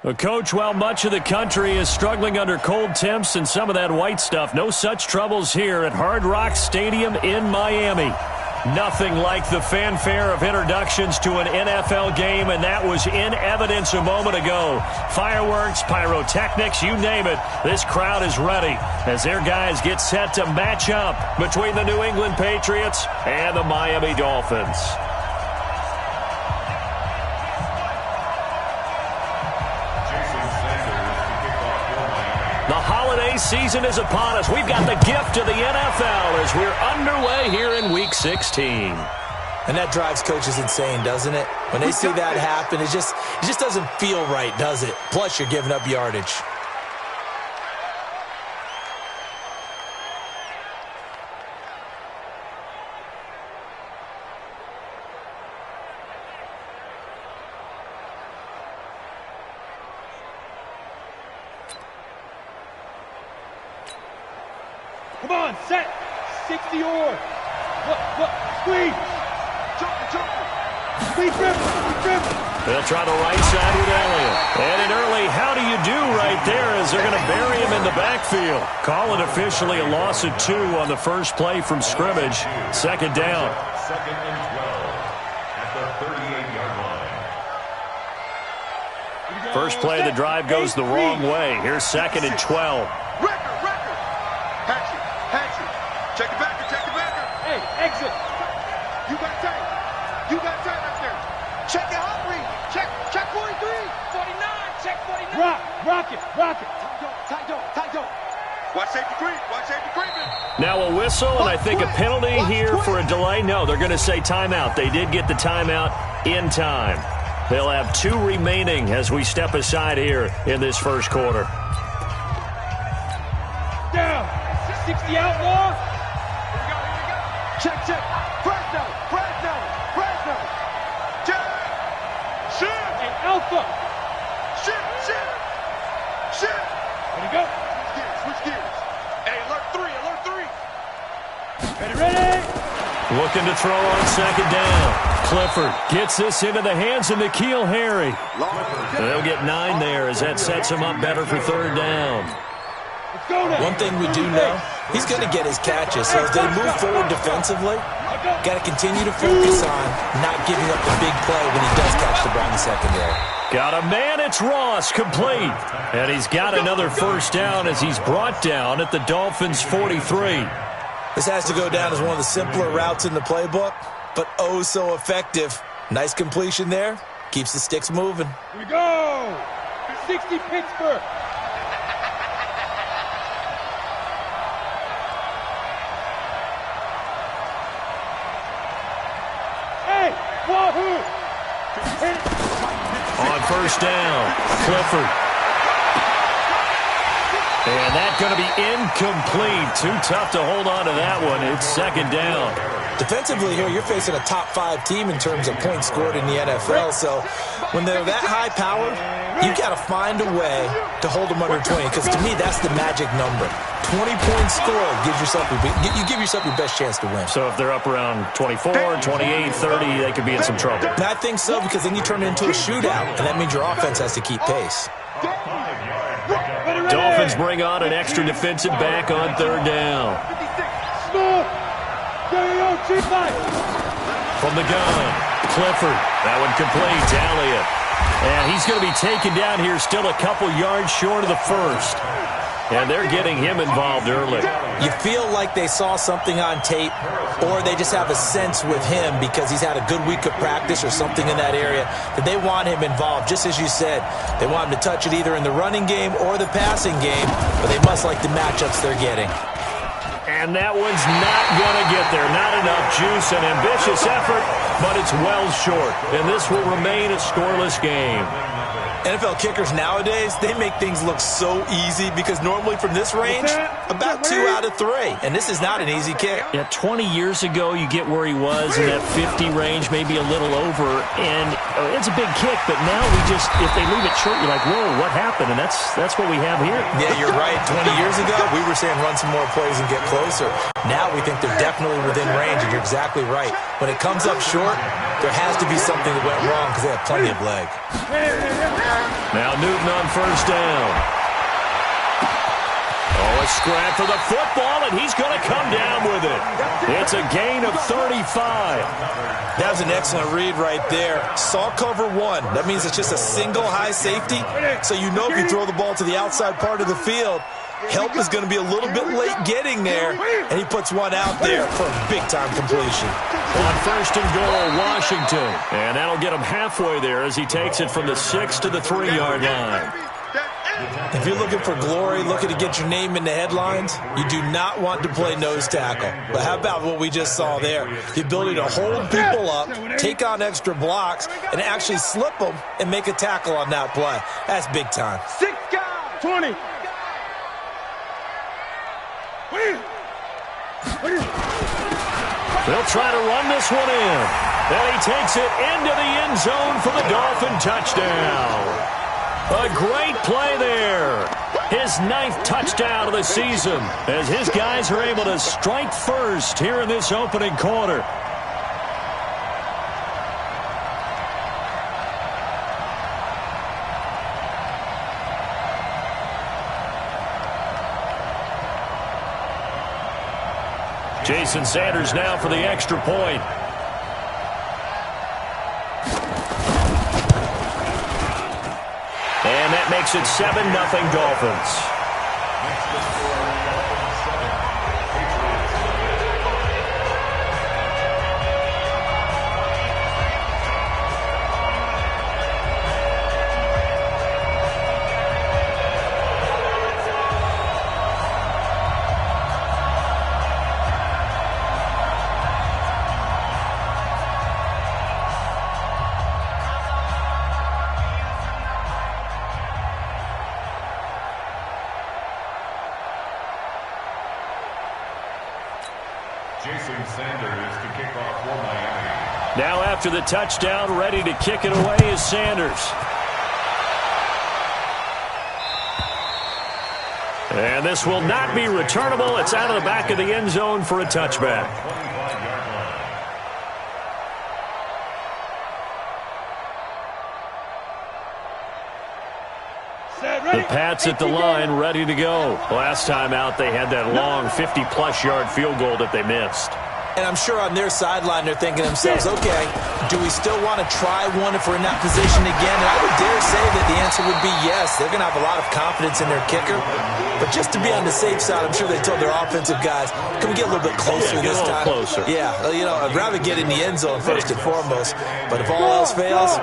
Well, Coach, while much of the country is struggling under cold temps and some of that white stuff, no such troubles here at Hard Rock Stadium in Miami. Nothing like the fanfare of introductions to an NFL game, and that was in evidence a moment ago. Fireworks, pyrotechnics, you name it. This crowd is ready as their guys get set to match up between the New England Patriots and the Miami Dolphins. The holiday season is upon us. We've got the gift of the NFL as we're underway here in Week 16. And that drives coaches insane, doesn't it? When they see that happen, it just doesn't feel right, does it? Plus, you're giving up yardage. Come on, set. 60 or. Look, squeeze. Jump. Squeeze, dribble. They'll try the right side with Elliott. And an early how do you do right there as they're going to bury him in the backfield. Call it officially a loss of 2 on the first play from scrimmage. Second down. Second and 12 at the 38-yard line. First play of the drive goes the wrong way. Here's second and 12. Check the backer. Hey, exit. You got time out there. Check it out, Reed. Check 43. 49. Check 49. Rock it. Tight dog. Watch safety creeping. Now a whistle, and I think a penalty here for a delay. No, they're going to say timeout. They did get the timeout in time. They'll have 2 remaining as we step aside here in this first quarter. Down. 60 outlaw. Check. Fresno. Check. Shoot. Hey, Alpha. Shoot. Ready to go. Switch gears. Hey, alert 3. Ready. Looking to throw on second down. Clifford gets this into the hands of N'Keal Harry. They'll get 9 there as that sets him up better for third down. One thing we do know, he's going to get his catches. So as they move forward defensively, got to continue to focus on not giving up the big play when he does catch the ball in the secondary. Got a man, it's Ross, complete. And he's got another first down as he's brought down at the Dolphins' 43. This has to go down as one of the simpler routes in the playbook, but oh so effective. Nice completion there. Keeps the sticks moving. Here we go. 60 Pittsburgh. Wahoo! On first down, Clifford. And that's going to be incomplete. Too tough to hold on to that one. It's second down. Defensively here, you're facing a top 5 team in terms of points scored in the NFL. So when they're that high powered, you've got to find a way to hold them under 20. Because to me, that's the magic number. 20 points scored gives yourself you give yourself your best chance to win. So if they're up around 24, 28, 30, they could be in some trouble. And I think so, because then you turn it into a shootout, and that means your offense has to keep pace. Dolphins bring on an extra defensive back on third down. From the gun, Clifford. That one complete to Elliott. And he's going to be taken down here still a couple yards short of the first. And they're getting him involved early. You feel like they saw something on tape, or they just have a sense with him because he's had a good week of practice or something in that area that they want him involved. Just as you said, they want him to touch it either in the running game or the passing game, but they must like the matchups they're getting. And that one's not going to get there. Not enough juice. An ambitious effort, but it's well short. And this will remain a scoreless game. NFL kickers nowadays, they make things look so easy because normally from this range, about 2 out of 3. And this is not an easy kick. Yeah, 20 years ago, you get where he was in that 50 range, maybe a little over. And it's a big kick, but now if they leave it short, you're like, whoa, what happened? And that's what we have here. Yeah, you're right. 20 years ago, we were saying run some more plays and get closer. Now we think they're definitely within range, and you're exactly right. When it comes up short, there has to be something that went wrong because they have plenty of leg. Now Newton on first down. Oh, a scrap for the football, and he's going to come down with it. It's a gain of 35. That was an excellent read right there. Saw cover one. That means it's just a single high safety. So you know if you throw the ball to the outside part of the field, help is going to be a little bit late getting there, and he puts one out there for a big-time completion. On first and goal, Washington. And that'll get him halfway there as he takes it from the 6 to the 3-yard line. If you're looking for glory, looking to get your name in the headlines, you do not want to play nose tackle. But how about what we just saw there? The ability to hold people up, take on extra blocks, and actually slip them and make a tackle on that play. That's big time. 6 guys. 20. They'll try to run this one in. And he takes it into the end zone for the Dolphin touchdown. A great play there. His 9th touchdown of the season as his guys are able to strike first here in this opening quarter. Jason Sanders now for the extra point. And that makes it 7-0 Dolphins. Jason Sanders to kick off for Miami. Now after the touchdown, ready to kick it away is Sanders. And this will not be returnable. It's out of the back of the end zone for a touchback. The Pats at the line, ready to go. Last time out, they had that long 50-plus yard field goal that they missed. And I'm sure on their sideline they're thinking to themselves, okay, do we still want to try one if we're in that position again? And I would dare say that the answer would be yes. They're going to have a lot of confidence in their kicker. But just to be on the safe side, I'm sure they told their offensive guys, can we get a little bit closer this time? Closer. Yeah, you know, I'd rather get in the end zone first and foremost. But if all else fails,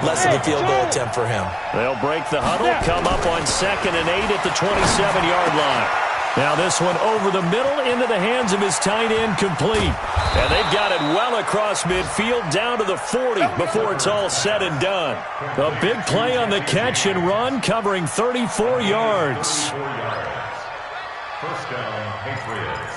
less of a field goal attempt for him. They'll break the huddle, come up on 2nd and 8 at the 27-yard line. Now this one over the middle into the hands of his tight end, complete. And they've got it well across midfield down to the 40 before it's all said and done. A big play on the catch and run covering 34 yards. First down, Patriots.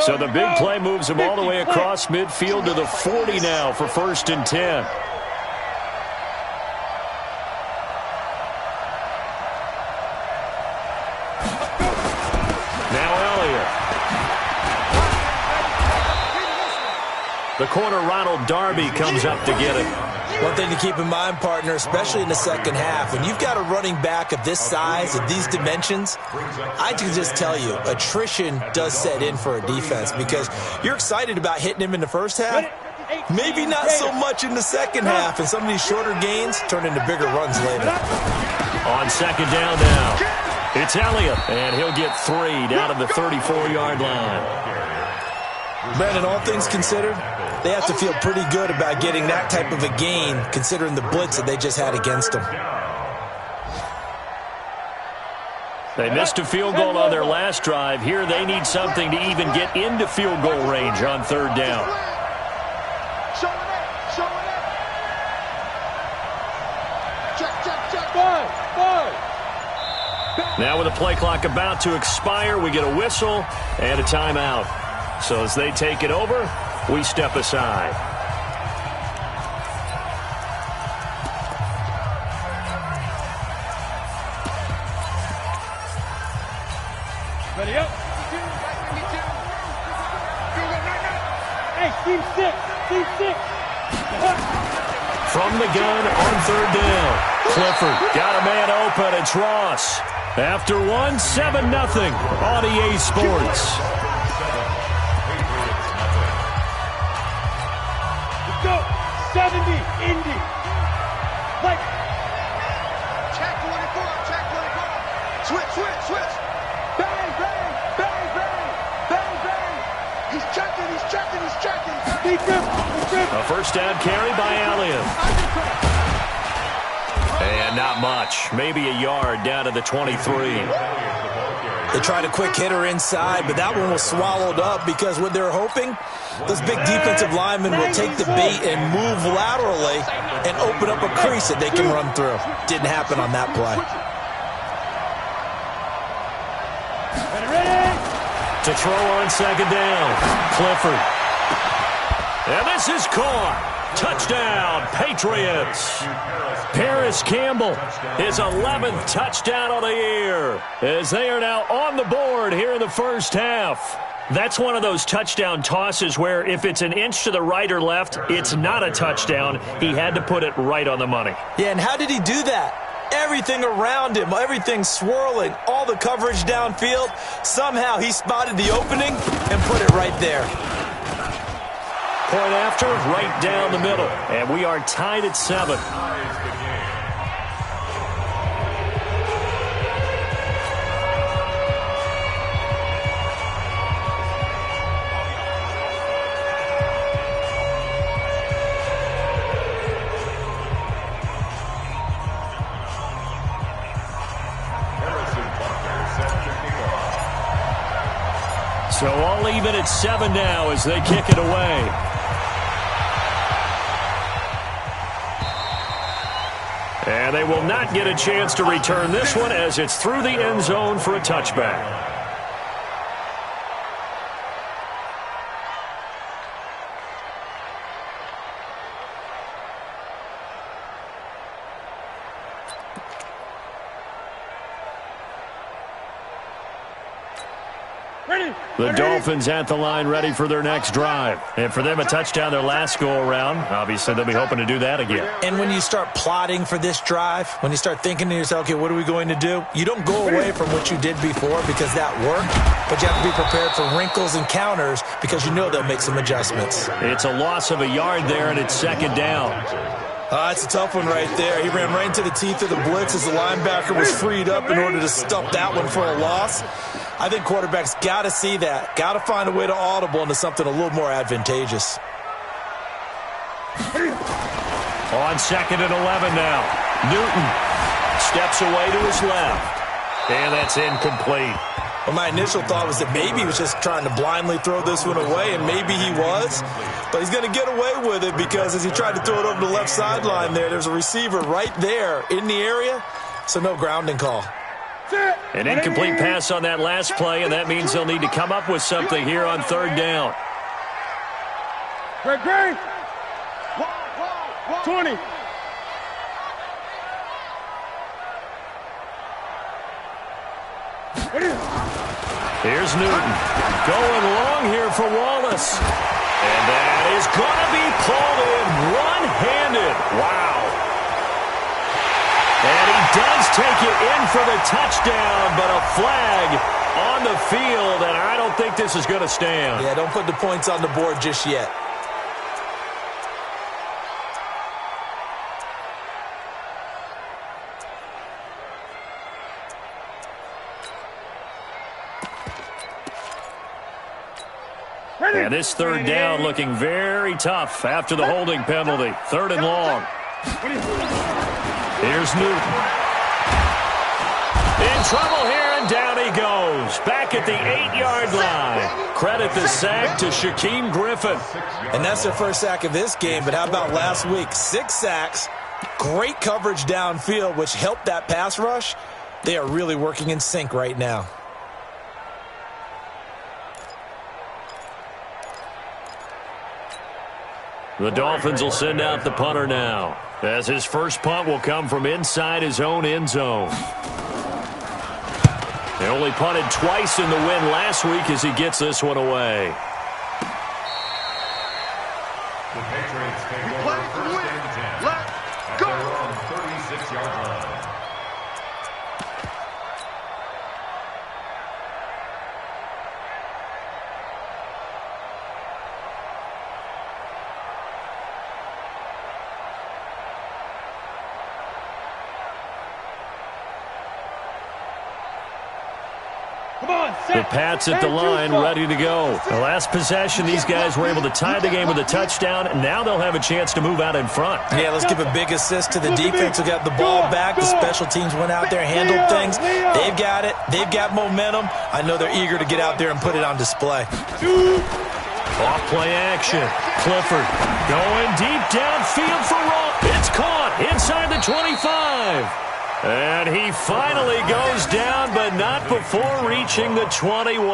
So the big play moves him all the way across midfield to the 40 now for 1st and 10. The corner, Ronald Darby, comes up to get it. One thing to keep in mind, partner, especially in the second half, when you've got a running back of this size, of these dimensions, I can just tell you, attrition does set in for a defense because you're excited about hitting him in the first half. Maybe not so much in the second half, and some of these shorter gains turn into bigger runs later. On 2nd down now, it's Elliott, and he'll get 3 down to the 34-yard line. Brandon, all things considered, they have to feel pretty good about getting that type of a gain considering the blitz that they just had against them. They missed a field goal on their last drive. Here they need something to even get into field goal range on 3rd down. Now with the play clock about to expire, we get a whistle and a timeout. So as they take it over, we step aside. Ready up. Hey, team 6. Team 6. From the gun on third down. Clifford got a man open. It's Ross. After one, 7-0 on EA Sports. Let's go. 70, Indy. Like. Check 24, check 24. Switch. Bang, bang, bang, bang, bang, bang. He's checking. A first down carry by Allian. And not much. Maybe a yard down to the 23. They tried a quick hitter inside, but that one was swallowed up because what they're hoping, this big defensive lineman will take the bait and move laterally and open up a crease that they can run through. Didn't happen on that play. To throw on second down, Clifford. And this is caught. Touchdown, Patriots. Paris Campbell, his 11th touchdown of the year, as they are now on the board here in the first half. That's one of those touchdown tosses where if it's an inch to the right or left, it's not a touchdown. He had to put it right on the money. Yeah, and how did he do that? Everything around him, everything swirling, all the coverage downfield. Somehow he spotted the opening and put it right there. Point after, right down the middle. And we are tied at 7. So all even at 7 now as they kick it away. And they will not get a chance to return this one as it's through the end zone for a touchback. The Dolphins at the line ready for their next drive. And for them, a touchdown their last go-around. Obviously, they'll be hoping to do that again. And when you start plotting for this drive, when you start thinking to yourself, okay, what are we going to do? You don't go away from what you did before because that worked, but you have to be prepared for wrinkles and counters because you know they'll make some adjustments. It's a loss of a yard there, and it's second down. It's a tough one right there. He ran right into the teeth of the blitz as the linebacker was freed up in order to stop that one for a loss. I think quarterbacks got to see that. Got to find a way to audible into something a little more advantageous. On second and 11 now. Newton steps away to his left. And that's incomplete. Well, my initial thought was that maybe he was just trying to blindly throw this one away, and maybe he was. But he's going to get away with it because as he tried to throw it over the left sideline there's a receiver right there in the area, so no grounding call. An incomplete pass on that last play, and that means they'll need to come up with something here on third down. Great. 20. Here's Newton. Going long here for Wallace. And that is going to be pulled in one-handed. Wow. And he does take it in for the touchdown, but a flag on the field, and I don't think this is going to stand. Yeah, don't put the points on the board just yet. And this third down looking very tough after the holding penalty. Third and long. Here's Newton. In trouble here, and down he goes. Back at the 8-yard line. Credit the sack to Shaquem Griffin. And that's their first sack of this game, but how about last week? 6 sacks, great coverage downfield, which helped that pass rush. They are really working in sync right now. The Dolphins will send out the punter now, as his first punt will come from inside his own end zone. They only punted twice in the win last week as he gets this one away. The Patriots take over first and 10. The Pats at the line, ready to go. The last possession, these guys were able to tie the game with a touchdown, and now they'll have a chance to move out in front. Yeah, let's give a big assist to the defense who got the ball back. The special teams went out there, handled things. They've got it. They've got momentum. I know they're eager to get out there and put it on display. Off play action. Clifford going deep downfield for Ross. It's caught inside the 25. And he finally goes down, but not before reaching the 21.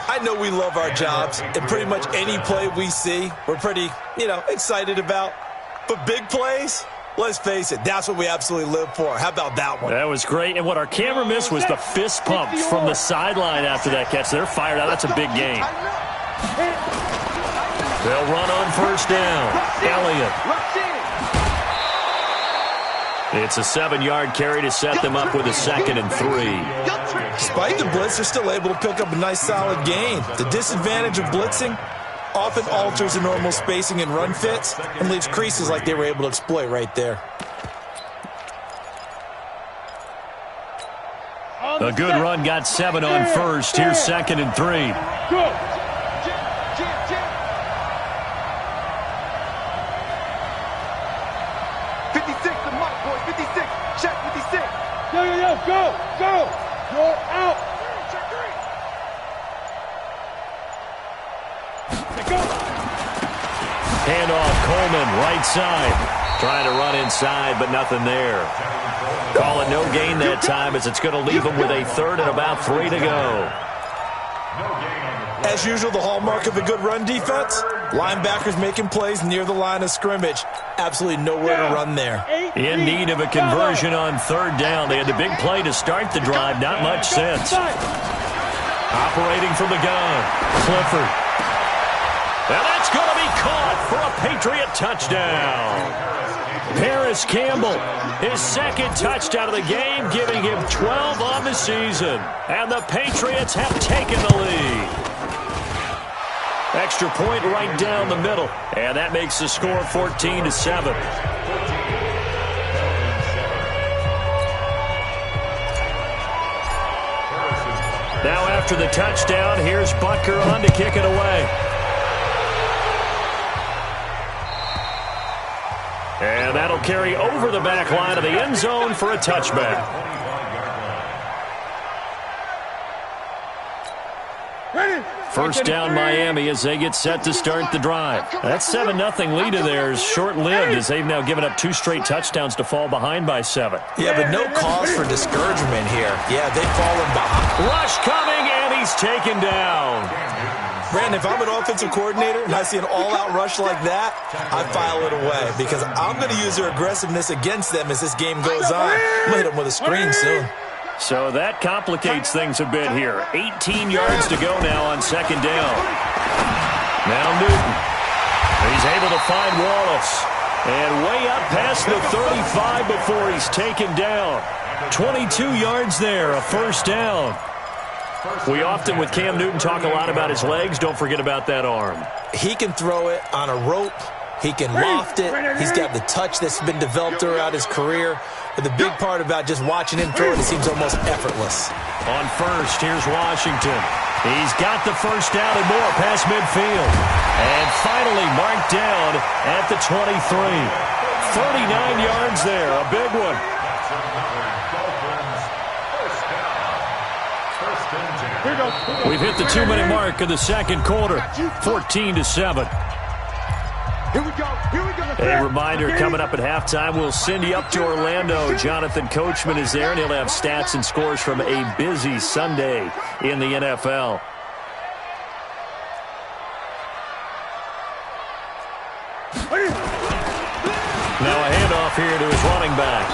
I know we love our jobs, and pretty much any play we see, we're pretty, excited about. But big plays, let's face it, that's what we absolutely live for. How about that one? That was great, and what our camera missed was the fist pump from the sideline after that catch. They're fired out. That's a big gain. They'll run on first down. Elliott. It's a 7-yard carry to set them up with a 2nd and 3. Despite the blitz, they're still able to pick up a nice solid gain. The disadvantage of blitzing often alters the normal spacing and run fits and leaves creases like they were able to exploit right there. A good run got 7 on first. Here's 2nd and 3. Go. 56, the mic, boys. 56. Check 56. Yo, go. You're out. Check 3. Go. Handoff, Coleman, right side. Trying to run inside, but nothing there. Call it no gain that time as it's going to leave them with a 3rd and about 3 to go. As usual, the hallmark of a good run defense, linebackers making plays near the line of scrimmage. Absolutely nowhere to run there. In need of a conversion on 3rd down. They had the big play to start the drive. Not much sense. Operating from the gun. Clifford. And that's going to be caught for a Patriot touchdown. Paris Campbell, his 2nd touchdown of the game, giving him 12 on the season. And the Patriots have taken the lead. Extra point right down the middle. And that makes the score 14-7. Now after the touchdown, here's Butker on to kick it away. And that'll carry over the back line of the end zone for a touchback. First down Miami as they get set to start the drive. That 7-0 lead of theirs short-lived as they've now given up 2 straight touchdowns to fall behind by 7. Yeah, but no cause for discouragement here. Yeah, they've fallen behind. Rush coming, and he's taken down. Brandon, if I'm an offensive coordinator and I see an all-out rush like that, I file it away because I'm going to use their aggressiveness against them as this game goes on. I'm going to hit them with a screen soon. So that complicates things a bit here. 18 yards to go now on 2nd down. Now Newton. He's able to find Wallace. And way up past the 35 before he's taken down. 22 yards there, a 1st down. We often, with Cam Newton, talk a lot about his legs. Don't forget about that arm. He can throw it on a rope. He can loft it. He's got the touch that's been developed throughout his career. But the big part about just watching him throw it seems almost effortless. On first, here's Washington. He's got the 1st down and more past midfield. And finally marked down at the 23. 39 yards there, a big one. We've hit the 2-minute mark of the 2nd quarter, 14-7. Here we go. A reminder, coming up at halftime, we'll send you up to Orlando. Jonathan Coachman is there, and he'll have stats and scores from a busy Sunday in the NFL. Now a handoff here to his running back.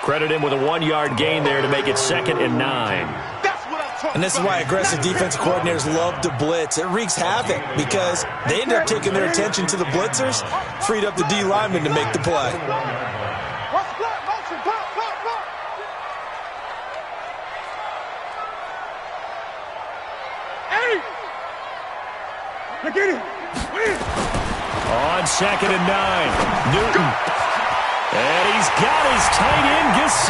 Credit him with a 1-yard gain there to make it 2nd and 9. And this is why aggressive defensive coordinators love to blitz. It wreaks havoc because they end up taking their attention to the blitzers, freed up the D lineman to make the play. On 2nd and 9, Newton. And he's got his tight end, Gesicki.